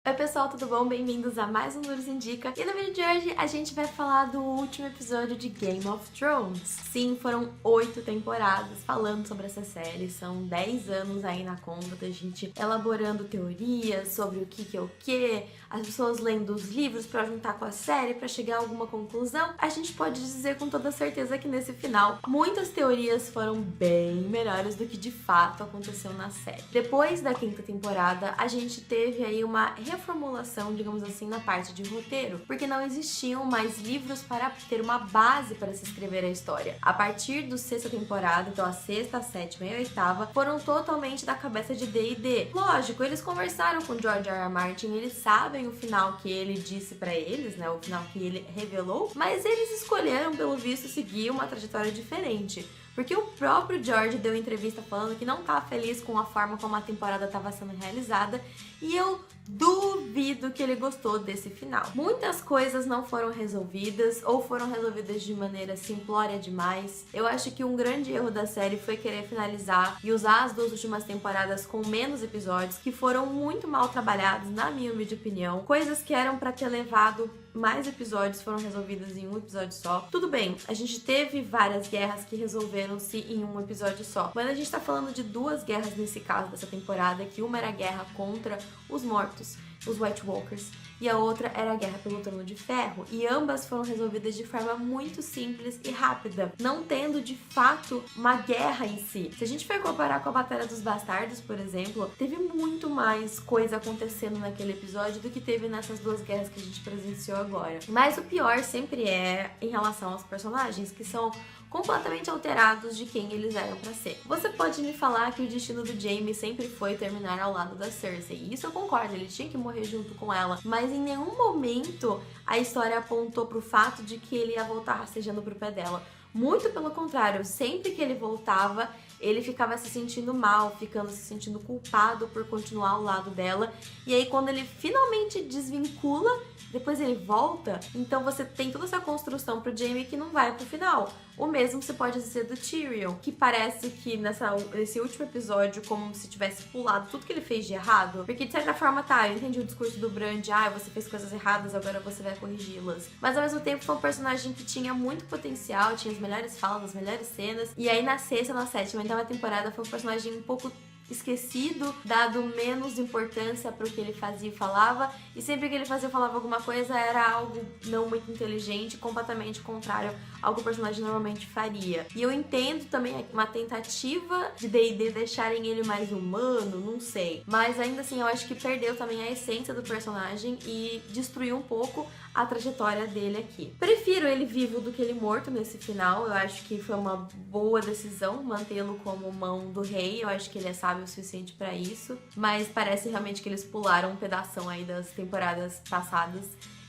Oi pessoal, tudo bom? Bem-vindos a mais um Lures Indica. E no vídeo de hoje a gente vai falar do último episódio de Game of Thrones. Sim, foram 8 temporadas falando sobre essa série. São 10 anos aí na conta da gente elaborando teorias sobre o que é o que, as pessoas lendo os livros pra juntar com a série pra chegar a alguma conclusão. A gente pode dizer com toda certeza que nesse final muitas teorias foram bem melhores do que de fato aconteceu na série. Depois da 5ª temporada, a gente teve aí uma reformulação, digamos assim, na parte de roteiro, porque não existiam mais livros para ter uma base para se escrever a história. A partir da 6ª temporada, então a 6ª, a 7ª e a 8ª, foram totalmente da cabeça de D&D. Lógico, eles conversaram com George R. R. Martin, eles sabem o final que ele disse para eles, né, o final que ele revelou, mas eles escolheram, pelo visto, seguir uma trajetória diferente. Porque o próprio George deu entrevista falando que não tá feliz com a forma como a temporada estava sendo realizada, e eu duvido que ele gostou desse final. Muitas coisas não foram resolvidas ou foram resolvidas de maneira simplória demais. Eu acho que um grande erro da série foi querer finalizar e usar as 2 últimas temporadas com menos episódios, que foram muito mal trabalhados, na minha humilde opinião. Coisas que eram pra ter levado mais episódios foram resolvidas em um episódio só. Tudo bem, a gente teve várias guerras que resolveram-se em um episódio só, mas a gente tá falando de 2 guerras nesse caso dessa temporada, que uma era a guerra contra os mortos, os White Walkers, e a outra era a guerra pelo Trono de Ferro, e ambas foram resolvidas de forma muito simples e rápida, não tendo de fato uma guerra em si. Se a gente for comparar com a Batalha dos Bastardos, por exemplo, teve muito mais coisa acontecendo naquele episódio do que teve nessas 2 guerras que a gente presenciou agora. Mas o pior sempre é em relação aos personagens, que são completamente alterados de quem eles eram pra ser. Você pode me falar que o destino do Jaime sempre foi terminar ao lado da Cersei, e isso eu concordo, ele tinha que morrer junto com ela, mas em nenhum momento a história apontou pro fato de que ele ia voltar rastejando pro pé dela. Muito pelo contrário, sempre que ele voltava, ele ficava se sentindo mal, ficando se sentindo culpado por continuar ao lado dela, e aí quando ele finalmente desvincula, depois ele volta, então você tem toda essa construção pro Jaime que não vai pro final. O mesmo você pode dizer do Tyrion, que parece que nesse último episódio, como se tivesse pulado tudo que ele fez de errado. Porque de certa forma, tá, eu entendi o discurso do Bran de você fez coisas erradas, agora você vai corrigi-las. Mas ao mesmo tempo foi um personagem que tinha muito potencial, tinha as melhores falas, as melhores cenas. E aí na 6ª, na 7ª, então a temporada foi um personagem um pouco esquecido, dado menos importância para o que ele fazia e falava, e sempre que ele fazia ou falava alguma coisa era algo não muito inteligente, completamente contrário ao que o personagem normalmente faria. E eu entendo também uma tentativa de D&D deixarem ele mais humano, não sei, mas ainda assim eu acho que perdeu também a essência do personagem e destruiu um pouco a trajetória dele aqui. Prefiro ele vivo do que ele morto nesse final, eu acho que foi uma boa decisão mantê-lo como mão do rei, eu acho que ele é sábio o suficiente pra isso, mas parece realmente que eles pularam um pedação aí das temporadas passadas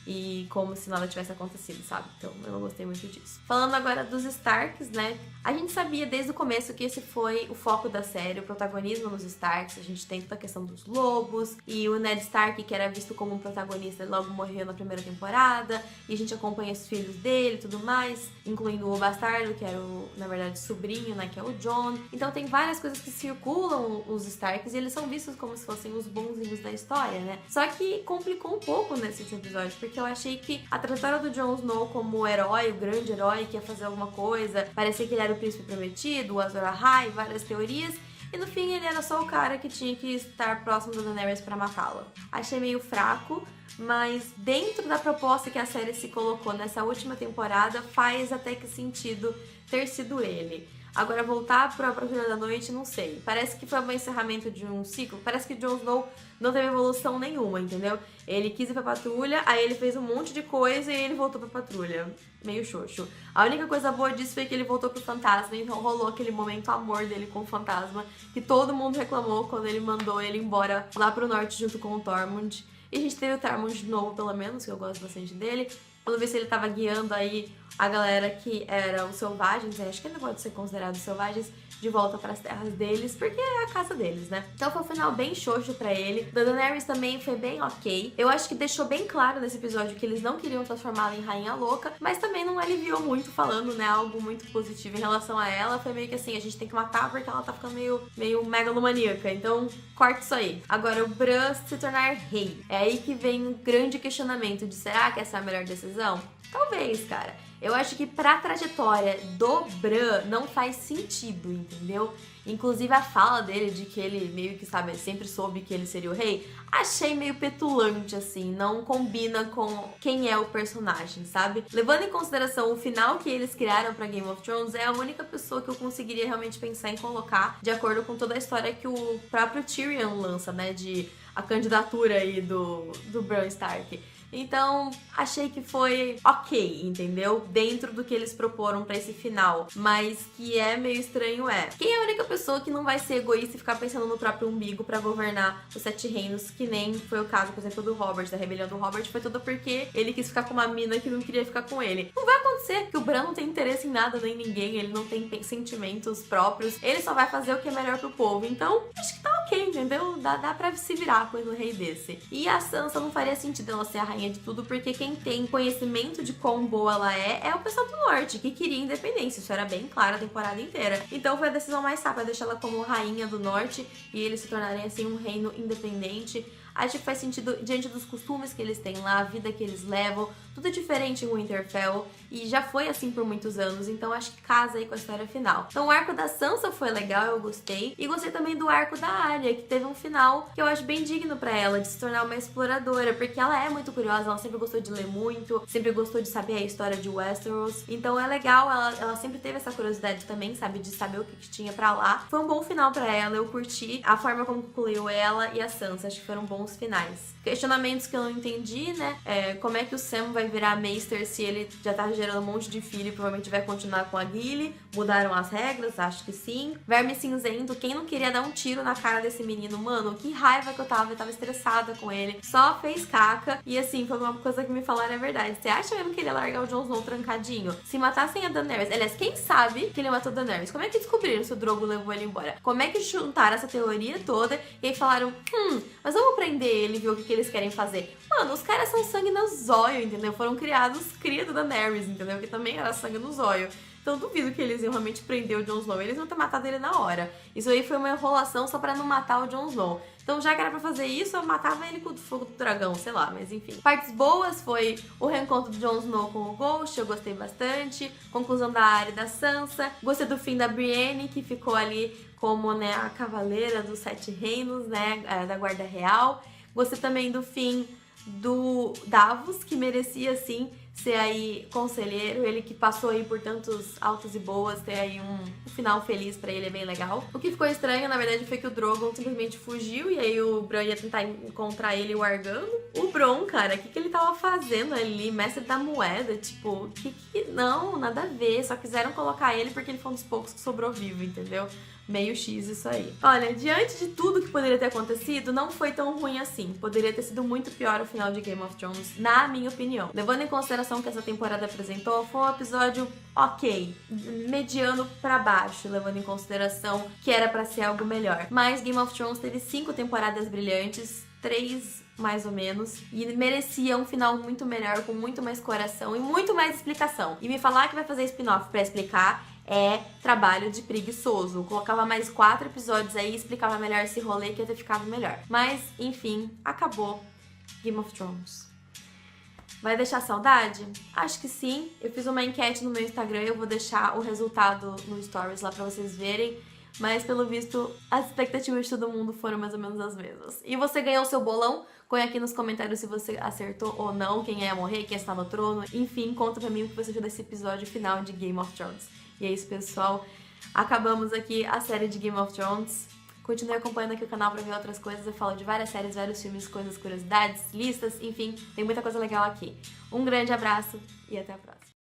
e como se nada tivesse acontecido, sabe? Então eu não gostei muito disso. Falando agora dos Starks, né? A gente sabia desde o começo que esse foi o foco da série, o protagonismo nos Starks. A gente tem toda a questão dos lobos e o Ned Stark, que era visto como um protagonista, logo morreu na primeira temporada, e a gente acompanha os filhos dele e tudo mais, incluindo o bastardo, que era na verdade sobrinho, né, que é o Jon. Então tem várias coisas que circulam os Starks e eles são vistos como se fossem os bonzinhos da história, né? Só que complicou um pouco nesse episódio, porque eu achei que a trajetória do Jon Snow como o herói, o grande herói que ia fazer alguma coisa, parecia que ele era o príncipe prometido, o Azor Ahai, várias teorias, e no fim ele era só o cara que tinha que estar próximo da Daenerys pra matá-la. Achei meio fraco, mas dentro da proposta que a série se colocou nessa última temporada, faz até que sentido ter sido ele. Agora, voltar pra Patrulha da Noite, não sei. Parece que foi o encerramento de um ciclo. Parece que Jon Snow não teve evolução nenhuma, entendeu? Ele quis ir pra patrulha, aí ele fez um monte de coisa e ele voltou pra patrulha. Meio xoxo. A única coisa boa disso foi que ele voltou pro fantasma, então rolou aquele momento amor dele com o fantasma, que todo mundo reclamou quando ele mandou ele embora lá pro norte junto com o Tormund. E a gente teve o Tormund de novo, pelo menos, que eu gosto bastante dele. Pelo visto ele tava guiando aí a galera que era os selvagens, né? Acho que ainda pode ser considerado selvagens, de volta para as terras deles, porque é a casa deles, né? Então foi um final bem xoxo pra ele. Da Daenerys também foi bem ok. Eu acho que deixou bem claro nesse episódio que eles não queriam transformá-la em rainha louca, mas também não aliviou muito falando, né, algo muito positivo em relação a ela. Foi meio que assim, a gente tem que matar porque ela tá ficando meio megalomaníaca, então corta isso aí. Agora, o Bran se tornar rei. É aí que vem um grande questionamento de será que essa é a melhor decisão? Talvez, cara. Eu acho que pra trajetória do Bran não faz sentido, entendeu? Inclusive a fala dele de que ele meio que, sabe, sempre soube que ele seria o rei, achei meio petulante, assim, não combina com quem é o personagem, sabe? Levando em consideração o final que eles criaram pra Game of Thrones, é a única pessoa que eu conseguiria realmente pensar em colocar de acordo com toda a história que o próprio Tyrion lança, né, de a candidatura aí do Bran Stark. Então, achei que foi ok, entendeu? Dentro do que eles proporam pra esse final. Mas que é meio estranho quem é a única pessoa que não vai ser egoísta e ficar pensando no próprio umbigo pra governar os 7 reinos, que nem foi o caso, por exemplo, do Robert, da rebelião do Robert, foi tudo porque ele quis ficar com uma mina que não queria ficar com ele. Não vai acontecer, porque o Bran não tem interesse em nada nem em ninguém, ele não tem sentimentos próprios, ele só vai fazer o que é melhor pro povo. Então, acho que tá ok, entendeu? Dá pra se virar com um rei desse. E a Sansa não faria sentido ela ser a rainha de tudo, porque quem tem conhecimento de quão boa ela é o pessoal do norte, que queria independência. Isso era bem claro a temporada inteira. Então foi a decisão mais sábia deixar ela como rainha do norte e eles se tornarem assim um reino independente. Acho que faz sentido diante dos costumes que eles têm lá, a vida que eles levam, tudo diferente em Winterfell, e já foi assim por muitos anos, então acho que casa aí com a história final. Então o arco da Sansa foi legal, eu gostei, e gostei também do arco da Arya, que teve um final que eu acho bem digno pra ela, de se tornar uma exploradora, porque ela é muito curiosa, ela sempre gostou de ler muito, sempre gostou de saber a história de Westeros, então é legal, ela sempre teve essa curiosidade também, sabe, de saber o que tinha pra lá. Foi um bom final pra ela, eu curti a forma como concluiu ela e a Sansa, acho que foram bons finais. Questionamentos que eu não entendi, né? Como é que o Sam vai virar Maester se ele já tá gerando um monte de filho e provavelmente vai continuar com a Gilly? Mudaram as regras? Acho que sim. Verme cinzento, quem não queria dar um tiro na cara desse menino? Mano, que raiva que eu tava estressada com ele. Só fez caca. E assim, foi uma coisa que me falaram é verdade. Você acha mesmo que ele ia largar o Jon Snow trancadinho? Se matassem a Daenerys, aliás, quem sabe que ele matou a Daenerys? Como é que descobriram se o Drogo levou ele embora? Como é que juntaram essa teoria toda e aí falaram, mas vamos prender ele e ver o que eles querem fazer? Mano, os caras são sangue no zóio, entendeu? Foram criados cria da Daenerys, entendeu? Que também era sangue no zóio. Então eu duvido que eles iam realmente prender o Jon Snow. Eles iam ter matado ele na hora. Isso aí foi uma enrolação só pra não matar o Jon Snow. Então já que era pra fazer isso, eu matava ele com o fogo do dragão, sei lá, mas enfim. Partes boas foi o reencontro do Jon Snow com o Ghost, eu gostei bastante. Conclusão da Arya e da Sansa. Gostei do fim da Brienne, que ficou ali como, né, a cavaleira dos 7 reinos, né, da Guarda Real. Gostei também do fim do Davos, que merecia, sim, ser aí conselheiro, ele que passou aí por tantos altos e boas, ter aí um final feliz pra ele, é bem legal. O que ficou estranho, na verdade, foi que o Drogon simplesmente fugiu e aí o Bran ia tentar encontrar ele largando. O Bron, cara, o que ele tava fazendo ali? Mestre da moeda, tipo, Não, nada a ver, só quiseram colocar ele porque ele foi um dos poucos que sobrou vivo, entendeu? Meio X isso aí. Olha, diante de tudo que poderia ter acontecido, não foi tão ruim assim. Poderia ter sido muito pior o final de Game of Thrones, na minha opinião. Levando em consideração que essa temporada apresentou, foi um episódio ok, mediano pra baixo, levando em consideração que era pra ser algo melhor. Mas Game of Thrones teve 5 temporadas brilhantes, 3 mais ou menos, e merecia um final muito melhor, com muito mais coração e muito mais explicação. E me falar que vai fazer spin-off pra explicar é trabalho de preguiçoso. Colocava mais 4 episódios aí e explicava melhor esse rolê que ia ter ficado melhor. Mas, enfim, acabou Game of Thrones. Vai deixar saudade? Acho que sim. Eu fiz uma enquete no meu Instagram, eu vou deixar o resultado no Stories lá pra vocês verem. Mas, pelo visto, as expectativas de todo mundo foram mais ou menos as mesmas. E você ganhou o seu bolão? Põe aqui nos comentários se você acertou ou não, quem ia morrer, quem está no trono. Enfim, conta pra mim o que você achou desse episódio final de Game of Thrones. E é isso, pessoal. Acabamos aqui a série de Game of Thrones. Continue acompanhando aqui o canal pra ver outras coisas. Eu falo de várias séries, vários filmes, coisas, curiosidades, listas, enfim, tem muita coisa legal aqui. Um grande abraço e até a próxima.